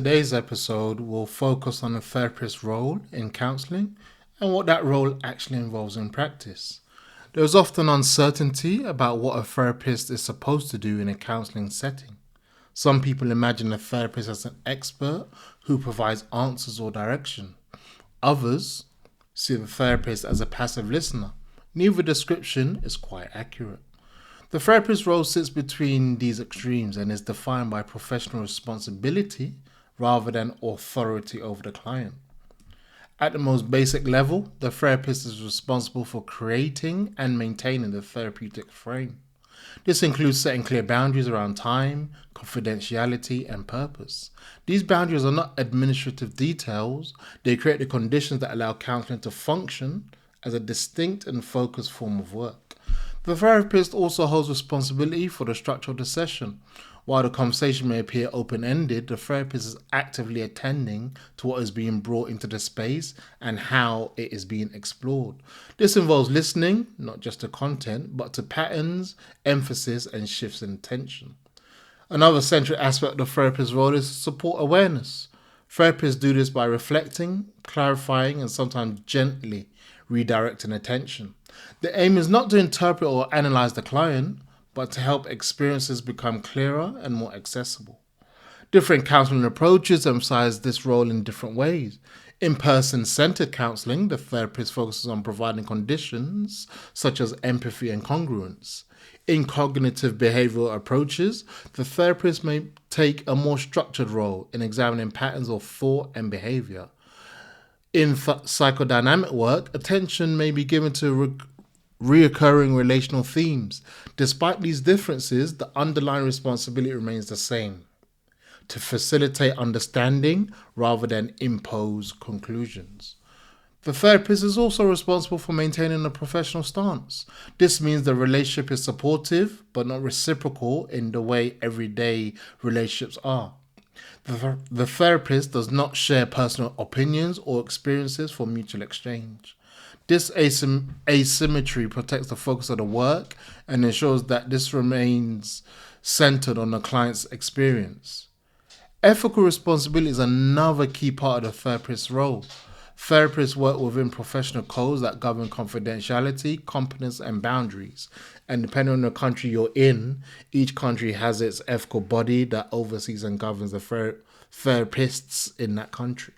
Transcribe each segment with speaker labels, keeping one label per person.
Speaker 1: Today's episode will focus on the therapist's role in counselling and what that role actually involves in practice. There is often uncertainty about what a therapist is supposed to do in a counselling setting. Some people imagine a therapist as an expert who provides answers or direction. Others see the therapist as a passive listener. Neither description is quite accurate. The therapist's role sits between these extremes and is defined by professional responsibility rather than authority over the client. At the most basic level, the therapist is responsible for creating and maintaining the therapeutic frame. This includes setting clear boundaries around time, confidentiality, and purpose. These boundaries are not administrative details, they create the conditions that allow counseling to function as a distinct and focused form of work. The therapist also holds responsibility for the structure of the session. While the conversation may appear open-ended, the therapist is actively attending to what is being brought into the space and how it is being explored. This involves listening, not just to content, but to patterns, emphasis, and shifts in attention. Another central aspect of the therapist's role is support awareness. Therapists do this by reflecting, clarifying, and sometimes gently redirecting attention. The aim is not to interpret or analyze the client, but to help experiences become clearer and more accessible. Different counseling approaches emphasize this role in different ways. In person-centered counseling, the therapist focuses on providing conditions such as empathy and congruence. In cognitive behavioral approaches, the therapist may take a more structured role in examining patterns of thought and behavior. In psychodynamic work, attention may be given to reoccurring relational themes. Despite these differences, the underlying responsibility remains the same: to facilitate understanding rather than impose conclusions. The therapist is also responsible for maintaining a professional stance. This means the relationship is supportive but not reciprocal in the way everyday relationships are. The therapist does not share personal opinions or experiences for mutual exchange. This asymmetry protects the focus of the work and ensures that this remains centered on the client's experience. Ethical responsibility is another key part of the therapist's role. Therapists work within professional codes that govern confidentiality, competence, and boundaries. And depending on the country you're in, each country has its ethical body that oversees and governs the therapists in that country.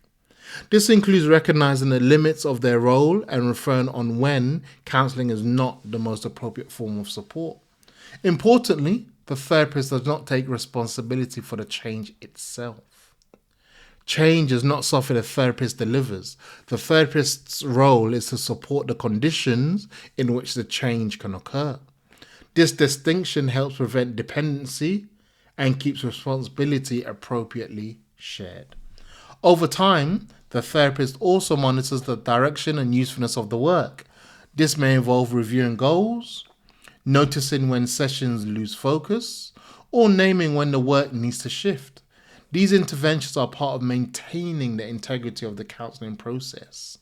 Speaker 1: This includes recognizing the limits of their role and referring on when counseling is not the most appropriate form of support. Importantly, the therapist does not take responsibility for the change itself. Change is not something the therapist delivers. The therapist's role is to support the conditions in which the change can occur. This distinction helps prevent dependency and keeps responsibility appropriately shared. Over time, the therapist also monitors the direction and usefulness of the work. This may involve reviewing goals, noticing when sessions lose focus, or naming when the work needs to shift. These interventions are part of maintaining the integrity of the counseling process.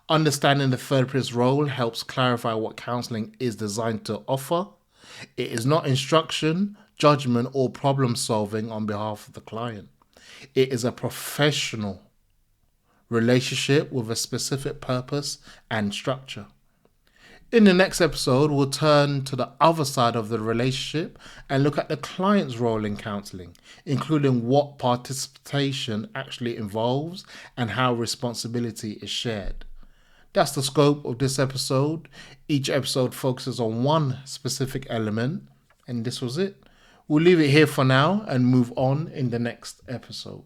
Speaker 1: Understanding the therapist's role helps clarify what counseling is designed to offer. It is not instruction, judgment, or problem solving on behalf of the client. It is a professional relationship with a specific purpose and structure. In the next episode, we'll turn to the other side of the relationship and look at the client's role in counseling, including what participation actually involves and how responsibility is shared. That's the scope of this episode. Each episode focuses on one specific element, and this was it. We'll leave it here for now and move on in the next episode.